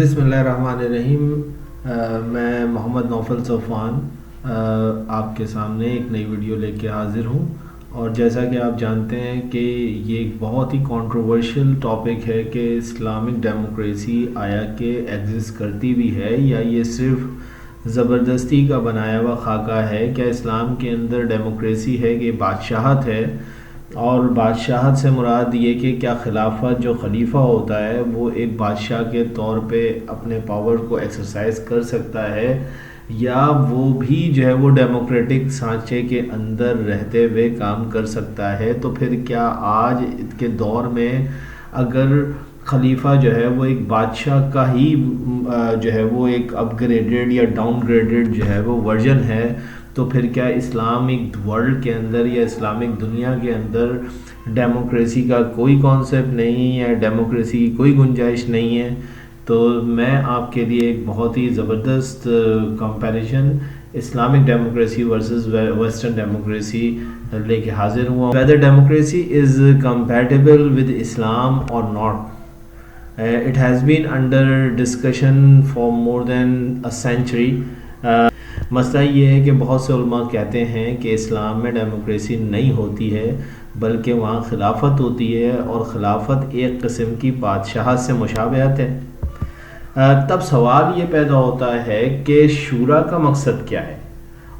بسم اللہ الرحمن الرحیم۔ میں محمد نوفل صفوان آپ کے سامنے ایک نئی ویڈیو لے کے حاضر ہوں، اور جیسا کہ آپ جانتے ہیں کہ یہ ایک بہت ہی کنٹروورشل ٹاپک ہے کہ اسلامک ڈیموکریسی آیا کہ ایگزسٹ کرتی بھی ہے یا یہ صرف زبردستی کا بنایا ہوا خاکہ ہے۔ کیا اسلام کے اندر ڈیموکریسی ہے کہ بادشاہت ہے، اور بادشاہت سے مراد یہ کہ کیا خلافت جو خلیفہ ہوتا ہے وہ ایک بادشاہ کے طور پہ اپنے پاور کو ایکسرسائز کر سکتا ہے، یا وہ بھی جو ہے وہ ڈیموکریٹک سانچے کے اندر رہتے ہوئے کام کر سکتا ہے۔ تو پھر کیا آج کے دور میں اگر خلیفہ جو ہے وہ ایک بادشاہ کا ہی جو ہے وہ ایک اپ گریڈڈ یا ڈاؤن گریڈڈ جو ہے وہ ورژن ہے، تو پھر کیا اسلامک ورلڈ کے اندر یا اسلامک دنیا کے اندر ڈیموکریسی کا کوئی کانسیپٹ نہیں ہے، ڈیموکریسی کی کوئی گنجائش نہیں ہے؟ تو میں آپ کے لیے ایک بہت ہی زبردست comparison Islamic democracy versus western democracy لے کے حاضر ہوا۔ whether democracy is compatible with Islam or not. It has been under discussion for more than a century. مسئلہ یہ ہے کہ بہت سے علماء کہتے ہیں کہ اسلام میں ڈیموکریسی نہیں ہوتی ہے، بلکہ وہاں خلافت ہوتی ہے، اور خلافت ایک قسم کی بادشاہت سے مشابہت ہے۔ تب سوال یہ پیدا ہوتا ہے کہ شورا کا مقصد کیا ہے،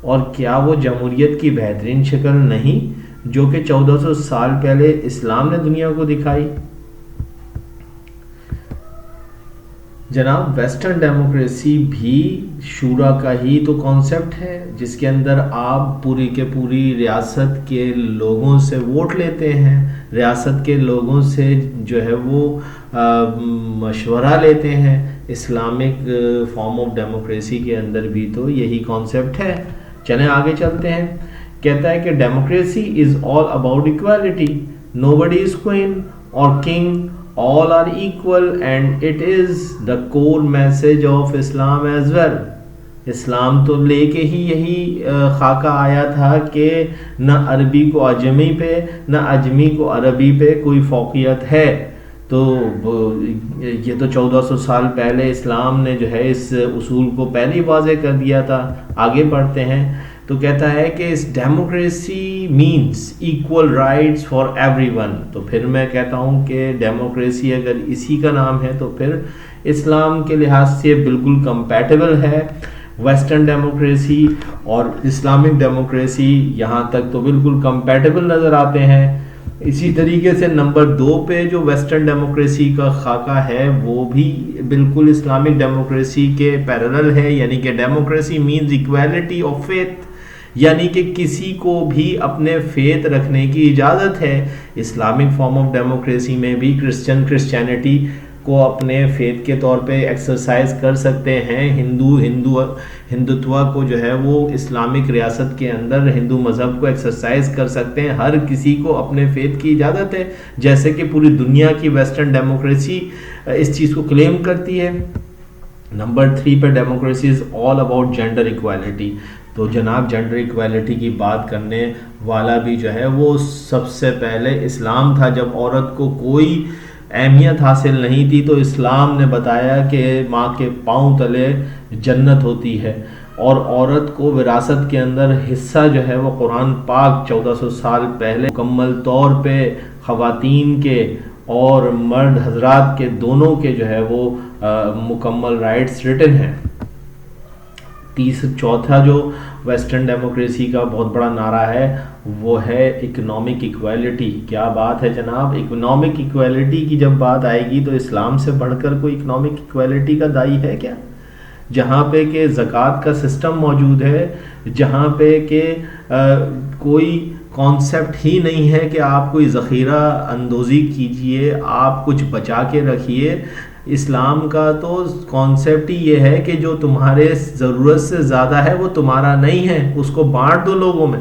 اور کیا وہ جمہوریت کی بہترین شکل نہیں جو کہ 1400 سال پہلے اسلام نے دنیا کو دکھائی؟ جناب، ویسٹرن ڈیموکریسی بھی شورا کا ہی تو کانسیپٹ ہے، جس کے اندر آپ پوری کے پوری ریاست کے لوگوں سے ووٹ لیتے ہیں، ریاست کے لوگوں سے جو ہے وہ مشورہ لیتے ہیں۔ اسلامک فارم آف ڈیموکریسی کے اندر بھی تو یہی کانسیپٹ ہے۔ چلیں آگے چلتے ہیں۔ کہتا ہے کہ democracy is all about equality, nobody is queen اور king, all are equal, and it is the core message of Islam as well. اسلام تو لے کے ہی یہی خاکہ آیا تھا کہ نہ عربی کو عجمی پہ نہ عجمی کو عربی پہ کوئی فوقیت ہے۔ تو یہ تو 1400 سال پہلے اسلام نے جو ہے اس اصول کو پہلی واضح کر دیا تھا۔ آگے بڑھتے ہیں تو کہتا ہے کہ اس democracy means equal rights for everyone. تو پھر میں کہتا ہوں کہ ڈیموکریسی اگر اسی کا نام ہے تو پھر اسلام کے لحاظ سے بالکل کمپیٹیبل ہے۔ ویسٹرن ڈیموکریسی اور اسلامک ڈیموکریسی یہاں تک تو بالکل کمپیٹیبل نظر آتے ہیں۔ اسی طریقے سے نمبر 2 پہ جو ویسٹرن ڈیموکریسی کا خاکہ ہے وہ بھی بالکل اسلامک ڈیموکریسی کے پیرلل ہے، یعنی کہ democracy means equality of faith, یعنی کہ کسی کو بھی اپنے فیتھ رکھنے کی اجازت ہے۔ اسلامک فارم آف ڈیموکریسی میں بھی کرسچینٹی کو اپنے فیتھ کے طور پہ ایکسرسائز کر سکتے ہیں، ہندوتوا کو جو ہے وہ اسلامک ریاست کے اندر ہندو مذہب کو ایکسرسائز کر سکتے ہیں۔ ہر کسی کو اپنے فیتھ کی اجازت ہے، جیسے کہ پوری دنیا کی ویسٹرن ڈیموکریسی اس چیز کو کلیم کرتی ہے۔ نمبر 3 پہ democracy is all about gender equality. تو جناب، جینڈر ایکویلٹی کی بات کرنے والا بھی جو ہے وہ سب سے پہلے اسلام تھا۔ جب عورت کو کوئی اہمیت حاصل نہیں تھی تو اسلام نے بتایا کہ ماں کے پاؤں تلے جنت ہوتی ہے، اور عورت کو وراثت کے اندر حصہ جو ہے وہ قرآن پاک 1400 سال پہلے مکمل طور پہ خواتین کے اور مرد حضرات کے دونوں کے جو ہے وہ مکمل رائٹس ریٹن ہیں۔ چوتھا جو ویسٹرن ڈیموکریسی کا بہت بڑا نعرہ ہے وہ ہے اکنامک ایکویلٹی۔ کیا بات ہے جناب، اکنامک ایکویلٹی کی جب بات آئے گی تو اسلام سے بڑھ کر کوئی اکنامک ایکویلٹی کا داعی ہے کیا؟ جہاں پہ کہ زکوٰۃ کا سسٹم موجود ہے، جہاں پہ کہ کوئی کانسیپٹ ہی نہیں ہے کہ آپ کوئی ذخیرہ اندوزی کیجئے، آپ کچھ بچا کے رکھیے۔ اسلام کا تو کانسیپٹ ہی یہ ہے کہ جو تمہارے ضرورت سے زیادہ ہے وہ تمہارا نہیں ہے، اس کو بانٹ دو لوگوں میں۔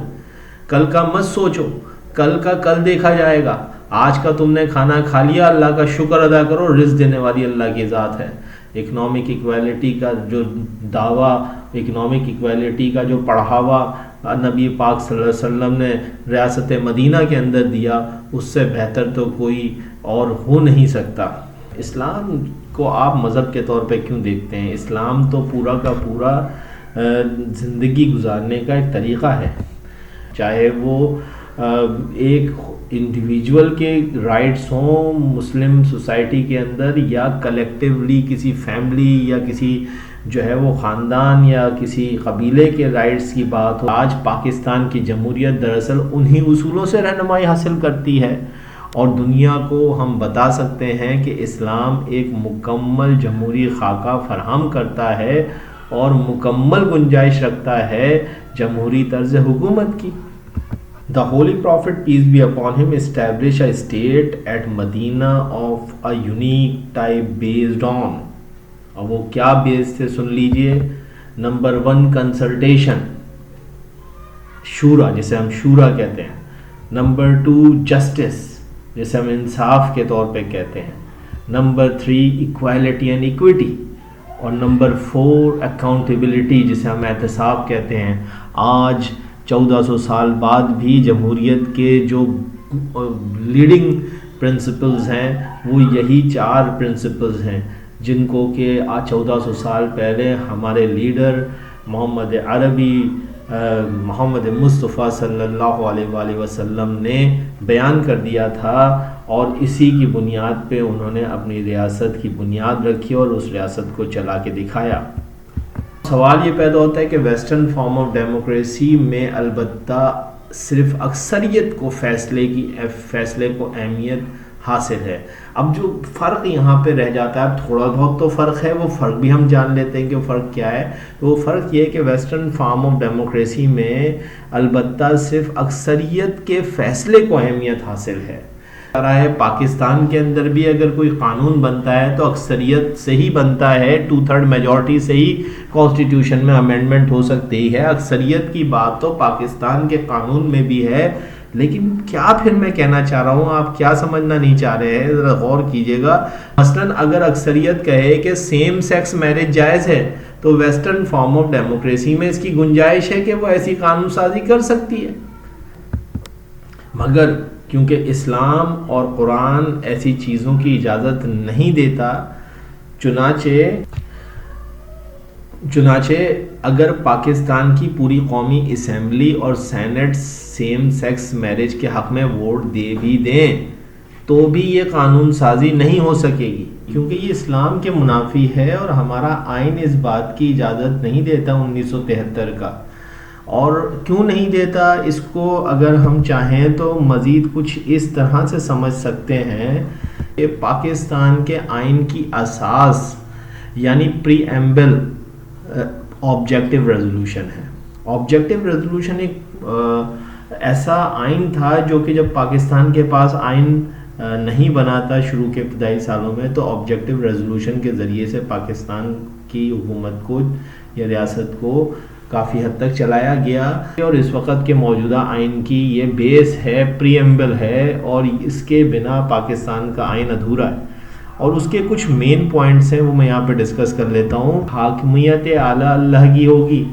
کل کا مت سوچو، کل کا کل دیکھا جائے گا۔ آج کا تم نے کھانا کھا لیا، اللہ کا شکر ادا کرو، رزق دینے والی اللہ کی ذات ہے۔ اکنامک ایکویلٹی کا جو دعویٰ، اکنامک ایکویلٹی کا جو پڑھاوا نبی پاک صلی اللہ علیہ وسلم نے ریاست مدینہ کے اندر دیا، اس سے بہتر تو کوئی اور ہو نہیں سکتا۔ اسلام کو آپ مذہب کے طور پہ کیوں دیکھتے ہیں؟ اسلام تو پورا کا پورا زندگی گزارنے کا ایک طریقہ ہے، چاہے وہ ایک انڈیویجول کے رائٹس ہوں مسلم سوسائٹی کے اندر، یا کلیکٹیولی کسی فیملی یا کسی جو ہے وہ خاندان یا کسی قبیلے کے رائٹس کی بات ہو۔ آج پاکستان کی جمہوریت دراصل انہی اصولوں سے رہنمائی حاصل کرتی ہے، اور دنیا کو ہم بتا سکتے ہیں کہ اسلام ایک مکمل جمہوری خاکہ فراہم کرتا ہے اور مکمل گنجائش رکھتا ہے جمہوری طرز حکومت کی۔ The Holy Prophet, peace be upon him, established a state at Medina of a unique type based on، اور وہ کیا بیس تھے سن لیجئے۔ نمبر 1 کنسلٹیشن، شورا جسے ہم شورا کہتے ہیں۔ نمبر 2 جسٹس جسے ہم انصاف کے طور پہ کہتے ہیں۔ نمبر 3 ایکویلٹی اینڈ ایکویٹی، اور نمبر 4 اکاؤنٹیبلٹی جسے ہم احتساب کہتے ہیں۔ آج 1400 سال بعد بھی جمہوریت کے جو لیڈنگ پرنسپلز ہیں وہ یہی 4 پرنسپلز ہیں، جن کو کہ آج 1400 سال پہلے ہمارے لیڈر محمد عربی محمد مصطفیٰ صلی اللہ علیہ وآلہ وسلم نے بیان کر دیا تھا، اور اسی کی بنیاد پہ انہوں نے اپنی ریاست کی بنیاد رکھی اور اس ریاست کو چلا کے دکھایا۔ سوال یہ پیدا ہوتا ہے کہ ویسٹرن فارم آف ڈیموکریسی میں البتہ صرف اکثریت کو فیصلے کو اہمیت حاصل ہے۔ اب جو فرق یہاں پہ رہ جاتا ہے، تھوڑا بہت تو فرق ہے، وہ فرق بھی ہم جان لیتے ہیں کہ وہ فرق کیا ہے۔ وہ فرق یہ ہے کہ ویسٹرن فارم آف ڈیموکریسی میں البتہ صرف اکثریت کے فیصلے کو اہمیت حاصل ہے۔ پاکستان کے اندر بھی اگر کوئی قانون بنتا ہے تو اکثریت سے ہی بنتا ہے، 2/3 میجورٹی سے ہی کانسٹیٹیوشن میں امینڈمنٹ ہو سکتی ہے۔ اکثریت کی بات تو پاکستان کے قانون میں بھی ہے، لیکن کیا پھر میں کہنا چاہ رہا ہوں، آپ کیا سمجھنا نہیں چاہ رہے ہیں، ذرا غور کیجئے گا۔ مثلاً اگر اکثریت کہے کہ سیم سیکس میرج جائز ہے، تو ویسٹرن فارم آف ڈیموکریسی میں اس کی گنجائش ہے کہ وہ ایسی قانون سازی کر سکتی ہے، مگر کیونکہ اسلام اور قرآن ایسی چیزوں کی اجازت نہیں دیتا، چنانچہ اگر پاکستان کی پوری قومی اسمبلی اور سینٹ سیم سیکس میرج کے حق میں ووٹ دے بھی دیں تو بھی یہ قانون سازی نہیں ہو سکے گی، کیونکہ یہ اسلام کے منافی ہے، اور ہمارا آئین اس بات کی اجازت نہیں دیتا 1973 کا۔ اور کیوں نہیں دیتا، اس کو اگر ہم چاہیں تو مزید کچھ اس طرح سے سمجھ سکتے ہیں کہ پاکستان کے آئین کی اساس یعنی پری ایمبل آبجیکٹیو ریزولوشن ہے۔ آبجیکٹیو ریزولوشن ایک ایسا آئین تھا جو کہ جب پاکستان کے پاس آئین نہیں بنا تھا شروع کے ابتدائی سالوں میں، تو آبجیکٹیو ریزولوشن کے ذریعے سے پاکستان کی حکومت کو یا ریاست کو کافی حد تک چلایا گیا، اور اس وقت کے موجودہ آئین کی یہ بیس ہے، پری ایمبل ہے، اور اس کے بنا پاکستان کا آئین ادھورا ہے۔ اور اس کے کچھ مین پوائنٹس ہیں، وہ میں یہاں پہ ڈسکس کر لیتا ہوں۔ حاکمیت اعلیٰ اللہ کی ہوگی۔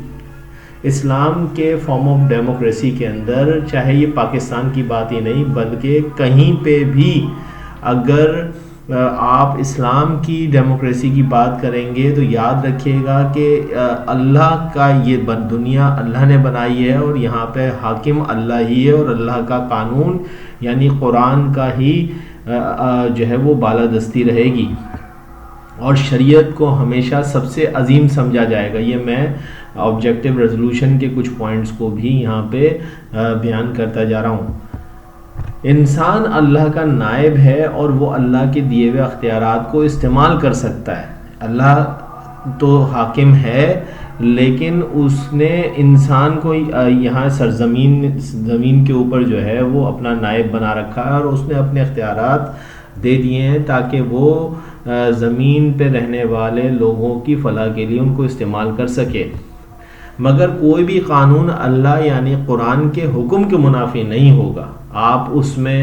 اسلام کے فارم آف ڈیموکریسی کے اندر، چاہے یہ پاکستان کی بات ہی نہیں بلکہ کہیں پہ بھی اگر آپ اسلام کی ڈیموکریسی کی بات کریں گے تو یاد رکھیے گا کہ اللہ کا یہ دنیا اللہ نے بنائی ہے، اور یہاں پہ حاکم اللہ ہی ہے، اور اللہ کا قانون یعنی قرآن کا ہی جو ہے وہ بالادستی رہے گی، اور شریعت کو ہمیشہ سب سے عظیم سمجھا جائے گا۔ یہ میں آبجیکٹیو ریزولوشن کے کچھ پوائنٹس کو بھی یہاں پہ بیان کرتا جا رہا ہوں۔ انسان اللہ کا نائب ہے، اور وہ اللہ کے دیے ہوئے اختیارات کو استعمال کر سکتا ہے۔ اللہ تو حاکم ہے، لیکن اس نے انسان کو یہاں زمین کے اوپر جو ہے وہ اپنا نائب بنا رکھا ہے، اور اس نے اپنے اختیارات دے دیے ہیں تاکہ وہ زمین پہ رہنے والے لوگوں کی فلاح کے لیے ان کو استعمال کر سکے۔ مگر کوئی بھی قانون اللہ یعنی قرآن کے حکم کے منافی نہیں ہوگا۔ آپ اس میں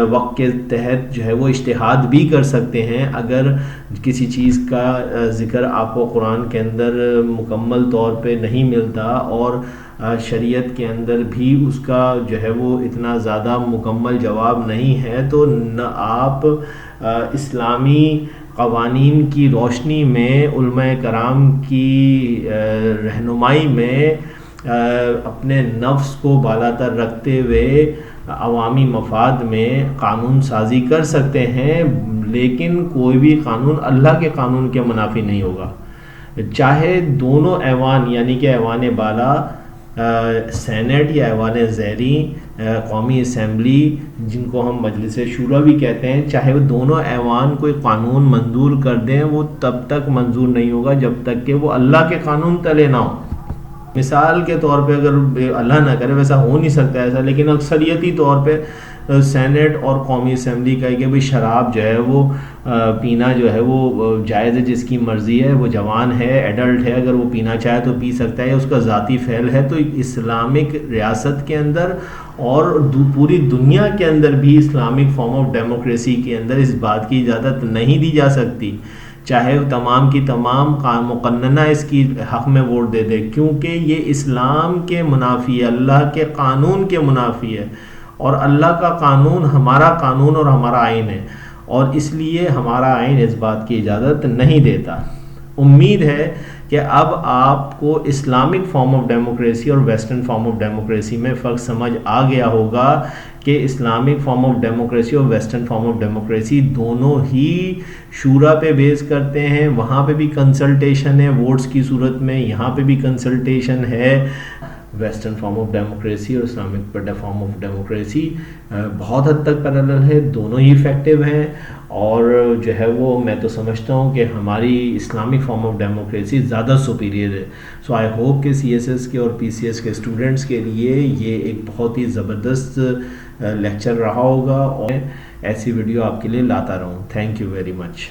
وقت کے تحت جو ہے وہ اجتہاد بھی کر سکتے ہیں، اگر کسی چیز کا ذکر آپ کو قرآن کے اندر مکمل طور پہ نہیں ملتا، اور شریعت کے اندر بھی اس کا جو ہے وہ اتنا زیادہ مکمل جواب نہیں ہے، تو نہ آپ اسلامی قوانین کی روشنی میں، علماء کرام کی رہنمائی میں اپنے نفس کو بالاتر رکھتے ہوئے عوامی مفاد میں قانون سازی کر سکتے ہیں، لیکن کوئی بھی قانون اللہ کے قانون کے منافی نہیں ہوگا، چاہے دونوں ایوان یعنی کہ ایوان بالا سینٹ یا ایوان زیریں قومی اسمبلی جن کو ہم مجلس شورا بھی کہتے ہیں، چاہے وہ دونوں ایوان کوئی قانون منظور کر دیں، وہ تب تک منظور نہیں ہوگا جب تک کہ وہ اللہ کے قانون تلے نہ ہو۔ مثال کے طور پہ اگر اللہ نہ کرے، ویسا ہو نہیں سکتا ایسا، لیکن اکثریتی طور پہ سینٹ اور قومی اسمبلی کا ہے کہ بھئی شراب جو ہے وہ پینا جو ہے وہ جائز ہے، جس کی مرضی ہے، وہ جوان ہے، ایڈلٹ ہے، اگر وہ پینا چاہے تو پی سکتا ہے، اس کا ذاتی فعل ہے۔ تو اسلامک ریاست کے اندر اور پوری دنیا کے اندر بھی اسلامک فارم آف ڈیموکریسی کے اندر اس بات کی اجازت نہیں دی جا سکتی، چاہے تمام کی تمام مقننہ اس کی حق میں ووٹ دے دے، کیونکہ یہ اسلام کے منافی ہے، اللہ کے قانون کے منافی ہے، اور اللہ کا قانون ہمارا قانون اور ہمارا آئین ہے، اور اس لیے ہمارا آئین اس بات کی اجازت نہیں دیتا۔ امید ہے کہ اب آپ کو اسلامک فارم آف ڈیموکریسی اور ویسٹرن فارم آف ڈیموکریسی میں فرق سمجھ آ گیا ہوگا کہ اسلامک فارم آف ڈیموکریسی اور ویسٹرن فارم آف ڈیموکریسی دونوں ہی شورا پہ بیس کرتے ہیں، وہاں پہ بھی کنسلٹیشن ہے ووٹس کی صورت میں، یہاں پہ بھی کنسلٹیشن ہے۔ ویسٹرن فارم آف ڈیموکریسی اور اسلامک فارم آف ڈیموکریسی بہت حد تک پیرالل ہے، دونوں ہی افیکٹو ہیں، اور جو ہے وہ میں تو سمجھتا ہوں کہ ہماری اسلامک فارم آف ڈیموکریسی زیادہ سپیریئر ہے۔ سو آئی ہوپ کہ سی ایس ایس کے اور پی سی ایس کے اسٹوڈنٹس کے لیے یہ ایک بہت ہی زبردست لیکچر رہا ہوگا، اور ایسی ویڈیو آپ کے لیے لاتا رہوں۔ Thank you very much.